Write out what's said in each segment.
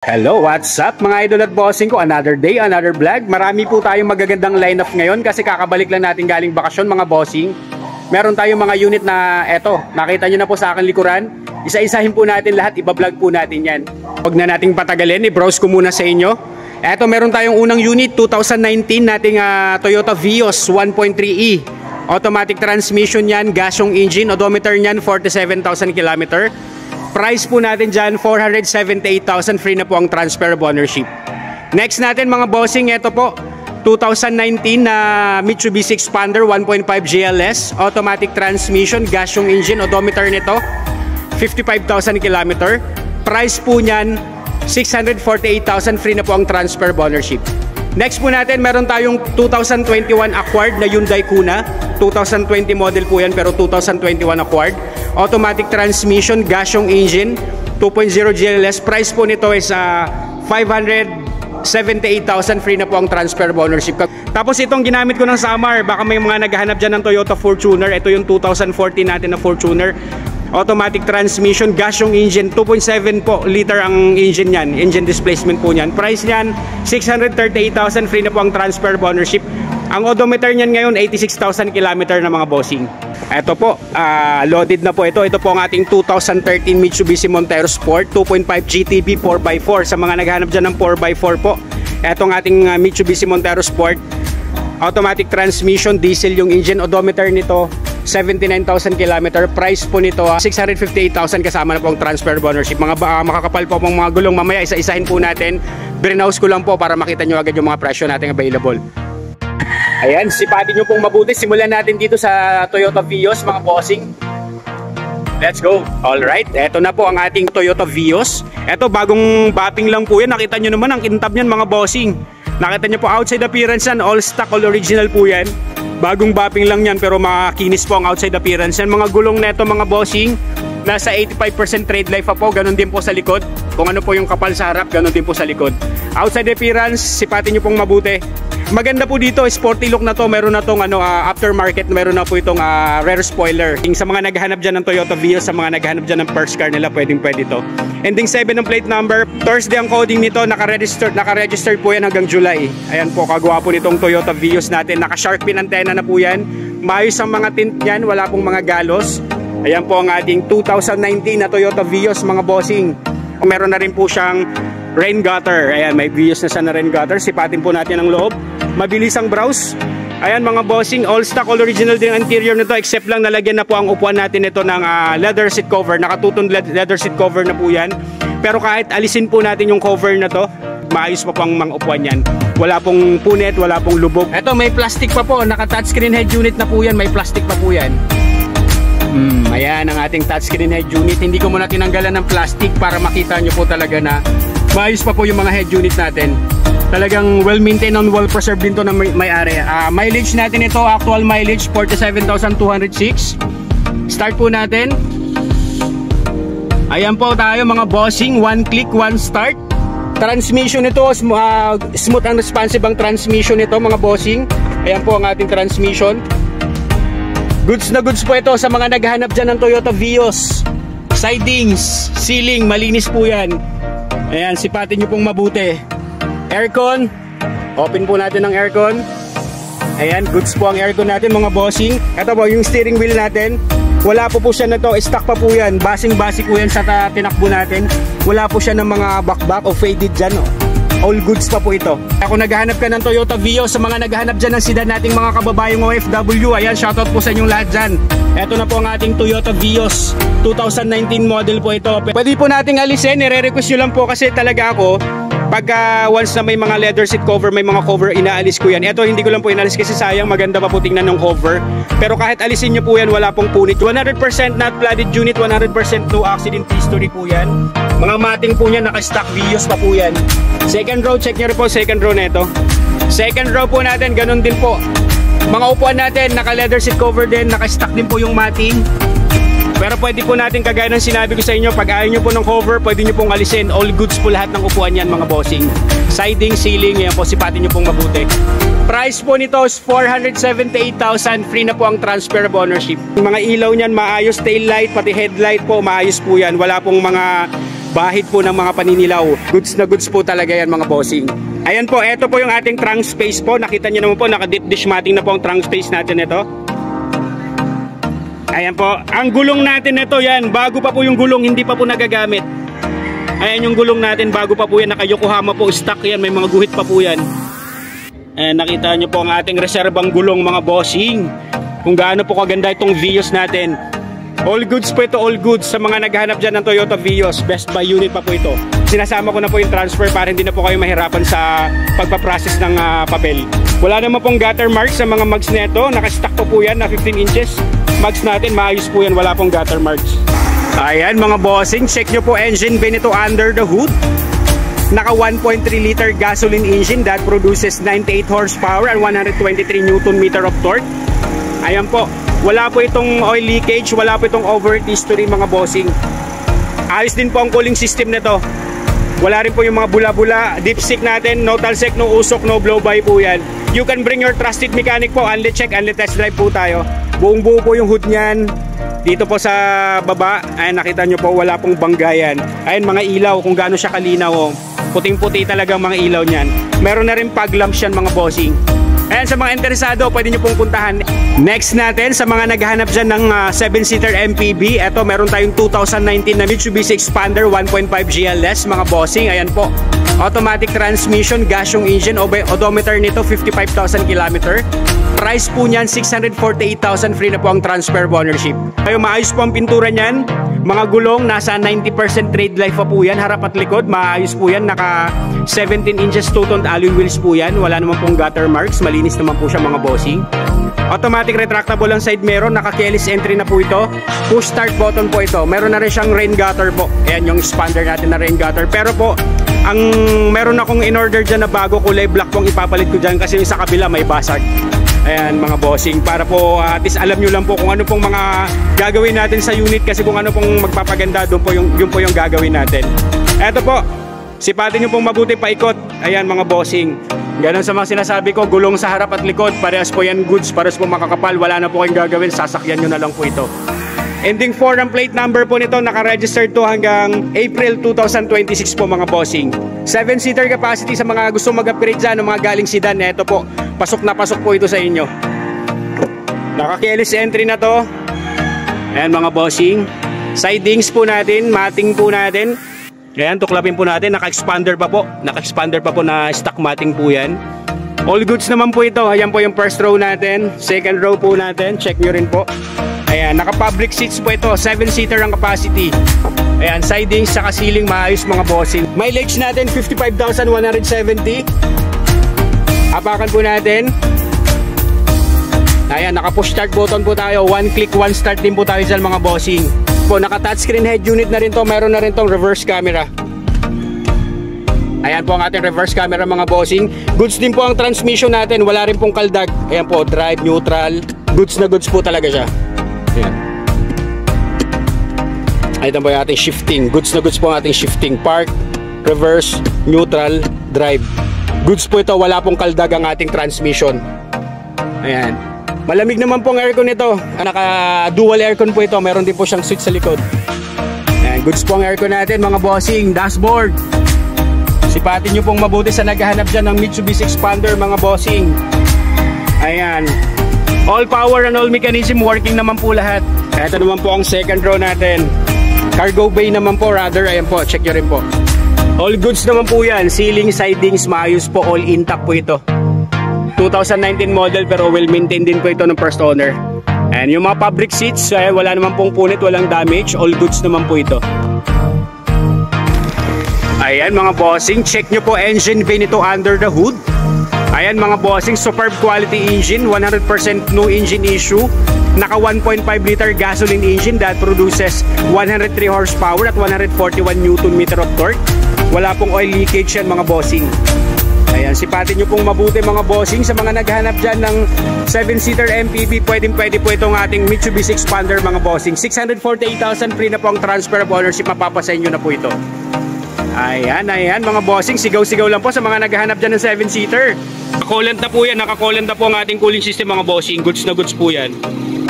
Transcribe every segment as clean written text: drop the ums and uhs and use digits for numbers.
Hello, what's up mga idol at bossing ko? Another day, another vlog. Marami po tayong magagandang lineup ngayon kasi kakabalik lang natin galing bakasyon mga bossing. Meron tayong mga unit na eto, nakita nyo na po sa aking likuran. Isa-isahin po natin lahat, iba-vlog po natin yan. Huwag na nating patagalin, i-browse ko muna sa inyo. Eto, meron tayong unang unit, 2019 nating Toyota Vios 1.3e. Automatic transmission yan, gas yung engine, odometer nyan 47,000 km. Price po natin dyan, 478,000, free na po ang transfer of ownership. Next natin mga bossing, ito po, 2019 na Mitsubishi Expander 1.5 GLS, automatic transmission, gas yung engine, odometer nito, 55,000 km. Price po nyan, 648,000, free na po ang transfer of ownership. Next po natin, meron tayong 2021 Accord na Hyundai Kona. 2020 model po yan pero 2021 Accord. Automatic transmission, gas yung engine, 2.0 GLS. Price po nito is 578,000, free na po ang transfer of ownership. Tapos itong ginamit ko ng summer, baka may mga naghahanap dyan ng Toyota Fortuner. Ito yung 2014 natin na Fortuner. Automatic transmission, gas yung engine, 2.7 po liter ang engine yan, engine displacement po niyan. Price niyan, 638,000, free na po ang transfer of ownership. Ang odometer niyan ngayon, 86,000 km na mga bossing. Ito po, loaded na po ito. Ito po ang ating 2013 Mitsubishi Montero Sport 2.5 GTB 4x4. Sa mga naghahanap dyan ng 4x4 po, ito ang ating Mitsubishi Montero Sport. Automatic transmission, diesel yung engine, odometer nito 79,000 km. Price po nito 658,000, kasama na po ang transfer of ownership. Mga makakapal po pong mga gulong, mamaya isa-isahin po natin. Brinaus ko lang po para makita nyo agad yung mga presyo natin available. Ayan, sipatin nyo pong mabuti. Simulan natin dito sa Toyota Vios mga bossing. Let's go. Alright, eto na po ang ating Toyota Vios. Eto, bagong bapping lang po yan. Nakita nyo naman ang kintab nyan mga bossing. Nakita nyo po outside appearance yan, all stock, all original po yan. Bagong bapping lang yan pero makinis po ang outside appearance yan. Mga gulong neto mga bossing, nasa 85% trade life pa po. Ganon din po sa likod. Kung ano po yung kapal sa harap, ganon din po sa likod. Outside appearance, sipatin nyo pong mabuti. Maganda po dito, sporty look na to. Meron na tong aftermarket, meron na po itong rear spoiler. Sa mga naghahanap dyan ng Toyota Vios, sa mga naghahanap dyan ng first car nila, pwede to. Ending 7 ng plate number. Thursday ang coding nito, naka-registered po yan hanggang July. Ayan po, kagawa po nitong Toyota Vios natin. Naka-shark pin antenna na po yan. Maayos ang mga tint yan, wala pong mga galos. Ayan po ang ating 2019 na Toyota Vios mga bossing. Meron na rin po siyang rain gutter. Ayan, may Vios na siya na rain gutter. Sipatin po natin ang loob. Mabilis ang browse. Ayan mga bossing, all stock, all original din ang interior nito, except lang nalagyan na po ang upuan natin ito ng leather seat cover. Nakatutong leather seat cover na po yan. Pero kahit alisin po natin yung cover na to, maayos pa pang mga upuan yan. Wala pong punit, wala pong lubog. Ito, may plastic pa po. Naka-touchscreen head unit na po yan. May plastic pa po yan. Ayan ang ating touchscreen head unit. Hindi ko muna tinanggalan ng plastic para makita nyo po talaga na maayos pa po yung mga head unit natin. Talagang well-maintained and well-preserved din to ng may-ari. Mileage natin ito, actual mileage, 47,206. Start po natin. Ayan po tayo mga bossing, one click, one start. Transmission nito, smooth and responsive ang transmission nito mga bossing. Ayan po ang ating transmission. Goods na goods po ito sa mga naghahanap dyan ng Toyota Vios. Sidings, ceiling, malinis po yan. Ayan, sipatin nyo pong mabuti. Aircon, open po natin ang aircon. Ayan, goods po ang aircon natin mga bossing. Ito po yung steering wheel natin. Wala po siya na to, stock pa po yan. Basing-basi po yan sa tinakbo natin. Wala po siya ng mga back o faded dyan. All goods pa po ito. Kung naghahanap ka ng Toyota Vios, sa mga naghahanap dyan ng sedan nating mga kababayang OFW, ayan, shoutout po sa inyong lahat dyan. Ito na po ang ating Toyota Vios 2019 model po ito. Pwede po nating alisin, nire-request nyo lang po kasi talaga ako pagka once na may mga leather seat cover, may mga cover, inaalis ko yan. Ito hindi ko lang po inalis kasi sayang, maganda pa po tingnan ng cover. Pero kahit alisin nyo po yan, wala pong punit. 100% not flooded unit, 100% no accident history po yan. Mga mating po yan, naka-stock Vios pa po yan. Second row, check nyo rin po second row na ito. Second row po natin, ganun din po. Mga upuan natin, naka-leather seat cover din, naka-stock din po yung mating. Pero pwede po natin, kagaya ng sinabi ko sa inyo, pag ayaw nyo po ng cover, pwede nyo pong alisin. All goods po lahat ng upuan yan mga bossing. Siding, ceiling, yan po, sipatin nyo pong mabuti. Price po nito is 478,000, free na po ang transfer of ownership. Yung mga ilaw nyan, maayos, tail light, pati headlight po, maayos po yan. Wala pong mga bahid po ng mga paninilaw. Goods na goods po talaga yan mga bossing. Ayan po, eto po yung ating trunk space po. Nakita nyo naman po, naka-deep dish matting na po ang trunk space natin ito. Ayan po, ang gulong natin ito yan, bago pa po yung gulong, hindi pa po nagagamit. Ayan yung gulong natin, bago pa po yan, naka-Yokohama po, stock yan, may mga guhit pa po yan. Ayan, nakita nyo po ang ating reserbang gulong mga bossing. Kung gaano po kaganda itong Vios natin. All goods po ito, all goods. Sa mga naghahanap dyan ng Toyota Vios, best buy unit pa po ito. Sinasama ko na po yung transfer para hindi na po kayo mahirapan sa pagpaprocess ng papel. Wala naman pong gutter marks sa mga mugs neto. Nakastock po yan na 15 inches. Mugs natin, maayos po yan, wala pong gutter marks. Ayan mga bossing, check nyo po engine bay nito under the hood. Naka 1.3 liter gasoline engine that produces 98 horsepower and 123 Newton meter of torque. Ayan po. Wala po itong oil leakage, wala po itong overheat history mga bossing. Ayos din po ang cooling system nito. Wala rin po yung mga bula-bula. Dipstick natin, no talsek, no usok, no blow-by po yan. You can bring your trusted mechanic po. Unli check, unli test drive po tayo. Buong-buo po yung hood niyan. Dito po sa baba, ayan nakita nyo po, wala pong banggayan. Ayan mga ilaw, kung gaano siya kalinaw. Oh. Puting-puti talaga mga ilaw niyan. Meron na rin fog lamps yan mga bossing. Ayan, sa mga interesado, pwede nyo pong puntahan. Next natin, sa mga naghahanap dyan ng 7-seater MPV, eto meron tayong 2019 na Mitsubishi Expander 1.5 GLS mga bossing. Ayan po, automatic transmission, gas yung engine, odometer nito 55,000 km. Price po niyan 648,000, free na po ang transfer of ownership. Kayo maayos po ang pintura niyan. Mga gulong, nasa 90% trade life pa po yan. Harap at likod, maayos po yan. Naka 17 inches two-toned alloy wheels po yan. Wala naman pong gutter marks. Malinis naman po siya mga bossing. Automatic retractable ang side mirror. Naka keyless entry na po ito. Push start button po ito. Meron na rin siyang rain gutter po. Ayan yung expander natin na rain gutter. Pero po, ang meron akong in-order dyan na bago kulay black pong ipapalit ko dyan kasi yung sa kabila may basag. Ayan mga bossing, para po at least alam nyo lang po kung ano pong mga gagawin natin sa unit, kasi kung ano pong magpapaganda doon po yun po yung gagawin natin. Eto po, sipatin nyo pong mabuti paikot. Ayan mga bossing, ganon sa mga sinasabi ko, gulong sa harap at likod, parehas po yan goods, parehas po makakapal, wala na po kayong gagawin, sasakyan nyo na lang po ito. Ending 4 ang plate number po nito, naka-registered to hanggang April 2026 po mga bossing. 7-seater capacity sa mga gusto mag-upgrade dyan, mga galing sedan, eto po, pasok na pasok po ito sa inyo. Naka-keyless entry na to. Ayan mga bossing. Sidings po natin, matting po natin. Ayan, tuklapin po natin, naka-expander pa po. Naka-expander pa po na stock matting po yan. All goods naman po ito. Ayan po yung first row natin, second row po natin, check nyo rin po. Ayan, naka-public seats po ito, 7-seater ang capacity. Ayan, sidings sa ceiling, maayos mga bossing. Mileage natin 55,170. Apakan po natin. Ayan, naka-push start button po tayo. One click, one start din po tayo dyan mga bossing. Po, naka-touchscreen head unit na rin to. Meron na rin tong reverse camera. Ayan po ang ating reverse camera mga bossing. Goods din po ang transmission natin. Wala rin pong kaldag. Ayan po, drive, neutral. Goods na goods po talaga siya. Ayan. Ayan po yung ating shifting. Goods na goods po ang ating shifting. Park, reverse, neutral, drive. Goods po ito, wala pong kaldag ang ating transmission. Ayan. Malamig naman po ang aircon nito. Naka dual aircon po ito. Meron din po siyang switch sa likod. Ayan. Goods po ang aircon natin mga bossing. Dashboard. Sipatin nyo pong mabuti sa naghahanap dyan ng Mitsubishi Expander mga bossing. Ayan. All power and all mechanism working naman po lahat. Ito naman po ang second row natin. Cargo bay naman po rather. Ayan po, check nyo rin po. All goods naman po yan. Ceiling, sidings, maayos po. All intact po ito. 2019 model pero well maintained din po ito ng first owner. And yung mga fabric seats, wala naman pong punit, walang damage. All goods naman po ito. Ayan mga bossing, check nyo po engine bay nito under the hood. Ayan mga bossing, superb quality engine, 100% no engine issue. Naka 1.5 liter gasoline engine that produces 103 horsepower at 141 Newton meter of torque. Wala pong oil leakage yan mga bossing. Ayan, sipatin nyo pong mabuti mga bossing. Sa mga naghahanap dyan ng 7-seater MPV, pwede po itong ating Mitsubishi Expander mga bossing. 648,000, free na po ang transfer of ownership, mapapasa inyo na po ito. Ayan, ayan mga bossing, sigaw-sigaw lang po sa mga naghahanap dyan ng 7-seater. Naka-coolant na po yan, naka-coolant na po ang ating cooling system mga bossing. Goods na goods po yan.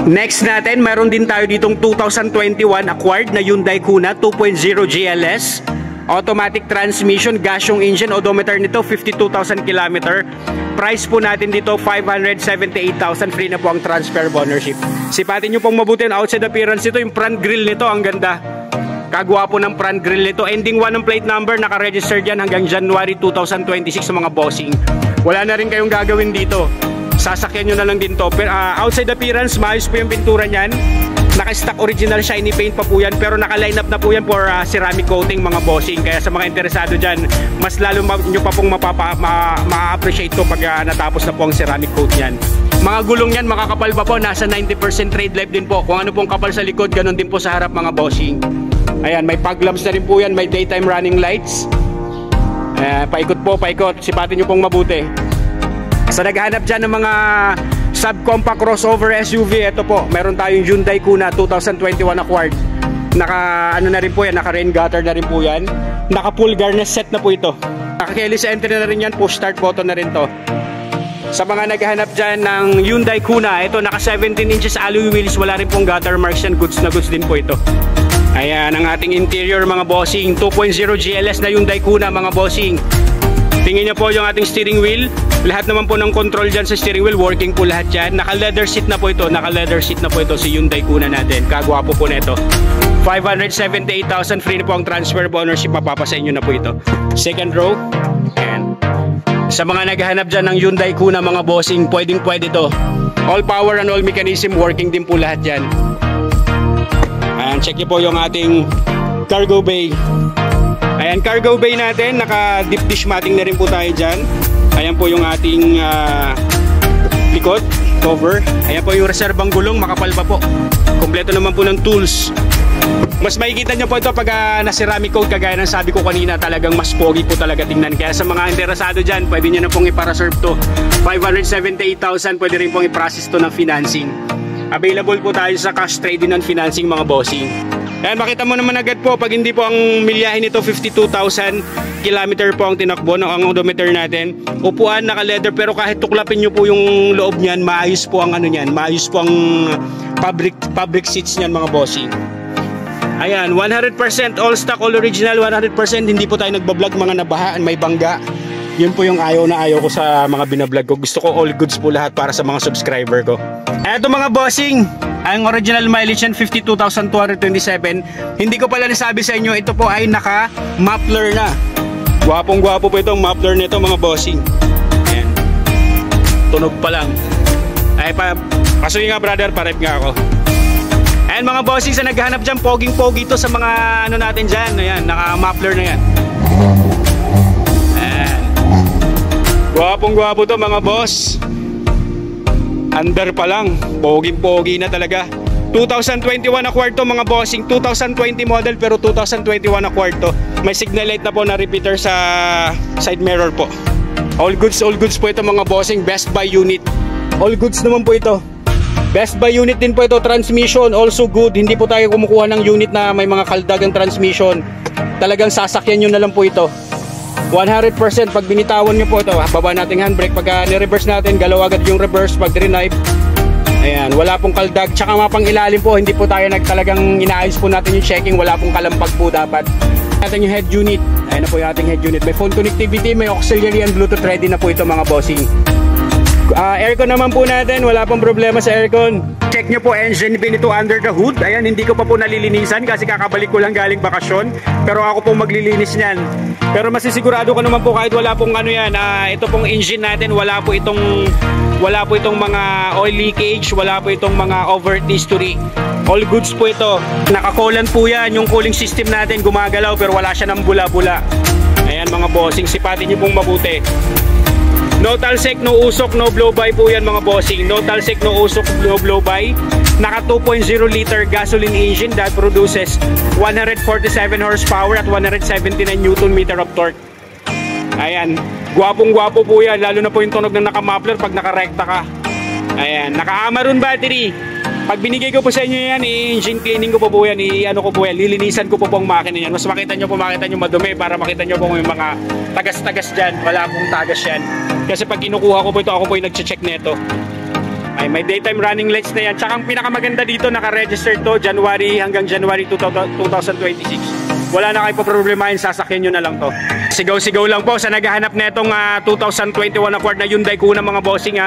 Next natin, mayroon din tayo ditong 2021 acquired na Hyundai Kona 2.0 GLS. Automatic transmission, gas yung engine, odometer nito 52,000 km. Price po natin dito 578,000, free na po ang transfer of ownership. Sipatin nyo pong mabuti ang outside appearance nito, yung front grille nito, ang ganda. Kagwapo ng front grille nito. Ending 1 ang plate number, naka-register dyan hanggang January 2026 sa mga bossing. Wala na rin kayong gagawin dito. Sasakyan nyo na lang din to. Pero, outside appearance, maayos po yung pintura nyan. Naka-stock original shiny paint pa po yan, pero naka-line up na po yan for ceramic coating mga bossing. Kaya sa mga interesado dyan, mas lalo nyo pa pong ma-appreciate to pag natapos na po ang ceramic coat yan. Mga gulong yan, makakapal pa po, nasa 90% trade life din po. Kung ano pong kapal sa likod, ganun din po sa harap mga bossing. Ayan, may fog lamps na rin po yan, may daytime running lights. Paikot po, paikot, sipatin nyo pong mabuti. Sa naghahanap dyan ng mga subcompact crossover SUV, ito po, meron tayong Hyundai Kona 2021 acquired. Naka ano na rin po yan, naka rain gutter na rin po yan. Naka full garnish set na po ito. Naka keyless entry na rin yan, push start button na rin to. Sa mga naghahanap dyan ng Hyundai Kona, ito naka 17 inches alloy wheels, wala rin pong gutter marks yan, goods na goods din po ito. Ayan ang ating interior mga bossing, 2.0 GLS na Hyundai Kona mga bossing. Tingin niyo po yung ating steering wheel. Lahat naman po ng control dyan sa steering wheel, working po lahat dyan. Naka-leather seat na po ito. Naka-leather seat na po ito si Hyundai Kona natin. Kagwapo po na ito. 578,000, free na po ang transfer of ownership. Mapapasa inyo na po ito. Second row. And sa mga naghahanap dyan ng Hyundai Kona mga bossing, pwedeng pwede to. All power and all mechanism, working din po lahat dyan. Ayan, check niyo po yung ating cargo bay. Ayan, cargo bay natin, naka deep dish matting na rin po tayo dyan. Ayan po yung ating likod, cover. Ayan po yung reserbang gulong, makapal pa po. Kompleto naman po ng tools. Mas makikita nyo po ito pag na-ceramic coat, kagaya ng sabi ko kanina, talagang mas pogi po talaga tingnan. Kaya sa mga interesado dyan, pwede nyo na pong iparaserve to. 578,000, pwede rin pong iprocess to ng financing. Available po tayo sa cash trade-in and financing mga bossing. Ayan, makita mo naman agad po, pag hindi po ang milyahin nito, 52,000 kilometer po ang tinakbo ng ang odometer natin. Upuan, naka-leather, pero kahit tuklapin nyo po yung loob niyan, maayos po ang ano niyan, maayos po ang fabric seats niyan mga bossing. Ayan, 100% all stock, all original, 100%, hindi po tayo nagbablog mga nabahaan, may bangga. Yun po yung ayaw na ayaw ko sa mga binablog ko. Gusto ko all goods po lahat para sa mga subscriber ko. Eto mga bossing, ang original mileage yan 52,227. Hindi ko pala nasabi sa inyo, ito po ay naka muffler na. Gwapong gwapo po itong muffler nito mga bossing. Ayan. Tunog pa lang. Ay pasuyin nga brother, parep nga ako. Ayan mga bossing, sa naghahanap dyan, poging pogi to sa mga ano natin dyan. Ayan, naka muffler na yan. Ayan. Gwapong gwapo to mga boss. Under pa lang, pogi na talaga. 2021 acquired to mga bossing, 2020 model pero 2021 acquired to. May signal light na po na repeater sa side mirror po. All goods po ito mga bossing, best buy unit. All goods naman po ito. Best buy unit din po ito, transmission also good. Hindi po tayo kumukuha ng unit na may mga kaldagang transmission. Talagang sasakyan nyo na lang po ito. 100% pag binitawan nyo po ito, baba natin handbrake, pag ni-reverse natin, galaw agad yung reverse pag drive. Ayan, wala pong kaldag, tsaka mapang ilalim po, hindi po tayo talagang inaayos po natin yung checking, wala pong kalampag po dapat. Natin yung head unit, ayan na po yung ating head unit, may phone connectivity, may auxiliary and bluetooth ready na po ito mga bossing. Aircon naman po natin, wala pong problema sa aircon. Check nyo po engine bin ito under the hood. Ayan, hindi ko pa po nalilinisan kasi kakabalik ko lang galing bakasyon. Pero ako pong maglilinis niyan. Pero masisigurado ko naman po kahit wala pong ano yan, ito pong engine natin, wala po itong mga oil leakage, wala po itong mga overheat history. All goods po ito. Nakakolan po yan, yung cooling system natin gumagalaw pero wala siya ng bula-bula. Ayan mga bossing, sipatin nyo pong mabuti. No talsek, no usok, no blow-by po yan mga bossing. No talsek, no usok, no blow-by. Naka 2.0 liter gasoline engine that produces 147 horsepower at 179 Newton meter of torque. Ayan, gwapong-gwapo po yan. Lalo na po yung tunog ng naka-muffler pag nakarekta ka. Ayan, naka-Amaron battery. Pag binigay ko po sa inyo yan, i-engine cleaning ko po yan, lilinisan ko po ang makina yan. Mas makita nyo madumi para makita nyo po yung mga tagas-tagas dyan. Wala pong tagas yan. Kasi pag kinukuha ko po ito, ako po yung nag-check nito. Ay, may daytime running lights na yan. Tsaka ang pinakamaganda dito, naka-register to January hanggang January 2026. Wala na kayo problemahin, sasakyan nyo na lang to. Sigaw-sigaw lang po sa naghahanap na itong 2021 Accord na Hyundai Kona mga bossing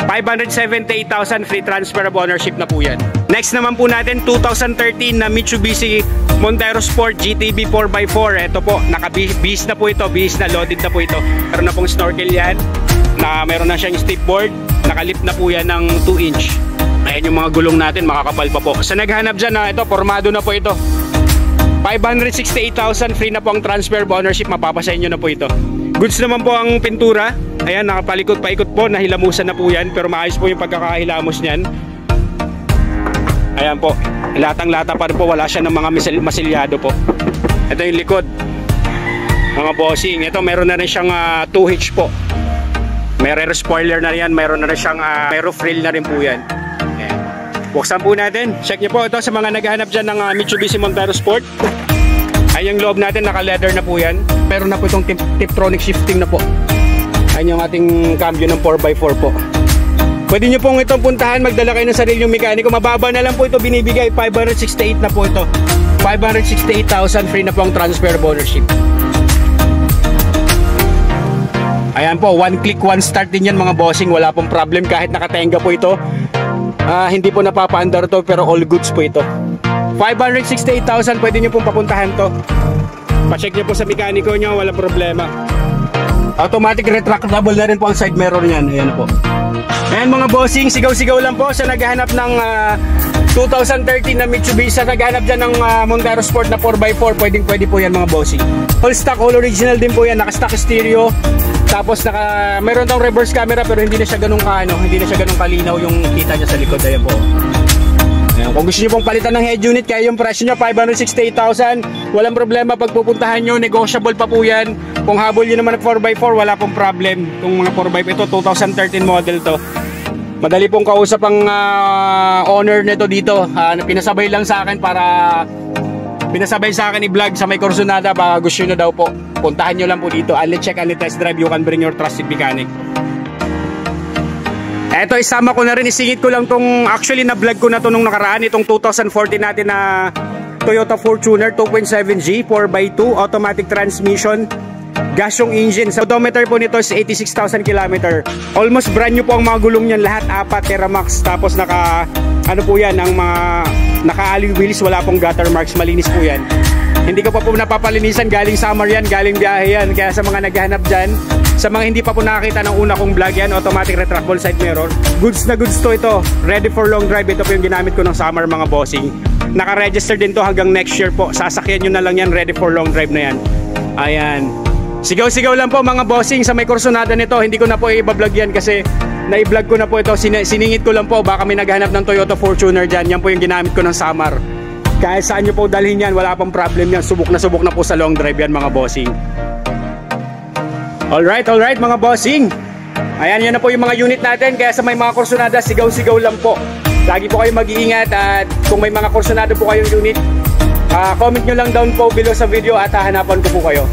578,000 free transfer of ownership na po yan. Next naman po natin 2013 na Mitsubishi Montero Sport GTB 4x4. Ito po, naka-bihis na po ito, bihis na, loaded na po ito. Meron na pong snorkel yan, meron na siyang stipboard, nakalip na po yan ng 2 inch. Ayan yung mga gulong natin, makakapal pa po. Sa naghanap dyan ito, formado na po ito. 568,000 free na po ang transfer of ownership, mapapasahin nyo na po ito. Goods naman po ang pintura. Ayan, nakapalikot-paikot po, nahilamusan na po yan, pero maayos po yung pagkakahilamos niyan. Ayan po, latang-lata pa rin po, wala siya ng mga masilyado po. Ito yung likod, mga bossing. Ito meron na rin siyang 2H po. May rear spoiler na rin yan, meron na rin siyang may roof rail na rin po yan. Ayan. Buksan po natin, check nyo po ito sa mga naghahanap dyan ng Mitsubishi Montero Sport. Ay, yung loob natin naka-leather na po yan. Meron na po itong Tiptronic shifting na po. Ayan yung ating cambio ng 4x4 po. Pwede nyo pong itong puntahan, magdala kayo ng sariling mekaniko. Mababa na lang po ito binibigay, 568 na po ito. 568,000 free na po ang transfer of ownership. Ayan po, one click, one start din yan mga bossing. Wala pong problem kahit nakatenga po ito. Hindi po napapaandar to, pero all goods po ito. 568,000, pwede nyo pong papuntahan to. Pa-check nyo po sa mekaniko nyo, walang problema. Automatic retractable na rin po ang side mirror nyan. Ayan po. Ayan mga bossing, sigaw-sigaw lang po sa naghahanap ng 2013 na Mitsubishi, sa naghahanap dyan ng Montero Sport na 4x4, pwede po yan mga bossing. All stock, all original din po yan, naka-stock stereo. Tapos meron tong reverse camera, pero hindi na siya ganun kalinaw yung kita niya sa likod. Ayan po. Ayan, kung gusto niyo pong palitan ng head unit, kaya yung presyo niya 568,000, walang problema pag pupuntahan nyo, negotiable pa po yan. Kung habol nyo naman ng 4x4, wala pong problem. Kung mga 4x4 ito, 2013 model to. Madali pong kausap ang owner nito dito. Pinasabay lang sa akin i-vlog sa may Corsonada. Baka gusto nyo daw po, puntahan nyo lang po dito. I'll check, I'll test drive, you can bring your trusted mechanic. Eto, isama ko na rin, isingit ko lang tong, actually na vlog ko na to nung nakaraan, itong 2014 natin na Toyota Fortuner 2.7G 4x2 automatic transmission, gas yung engine. Sa odometer po nito is 86,000 km. Almost brand new po ang mga gulong niyan, lahat 4 Teramax. Tapos ano po yan, ang mga naka-alloy wheels, wala pong gutter marks, malinis po yan. Hindi ko pa po napapalinisan, galing summer yan, galing biyahe yan. Kaya sa mga naghahanap dyan, sa mga hindi pa po nakakita ng una kong vlog yan, automatic retractable side mirror, goods na goods to ito, ready for long drive. Ito po yung ginamit ko ng summer mga bossing. Naka-register din to hanggang next year po, sasakyan nyo na lang yan, ready for long drive na yan. Ayan, sigaw-sigaw lang po mga bossing sa may Corsonada nito. Hindi ko na po i-vlog yan kasi na-i-vlog ko na po ito, siningit ko lang po, baka may naghanap ng Toyota Fortuner dyan. Yan po yung ginamit ko ng summer. Kahit saan nyo po dalhin yan, wala pang problem yan. Subok na po sa long drive yan mga bossing. Alright mga bossing. Ayan, yan na po yung mga unit natin. Kaya sa may mga Corsonada, sigaw-sigaw lang po. Lagi po kayo mag-iingat. At kung may mga Corsonada po kayong unit, comment nyo lang down po below sa video at hahanapan ko po kayo.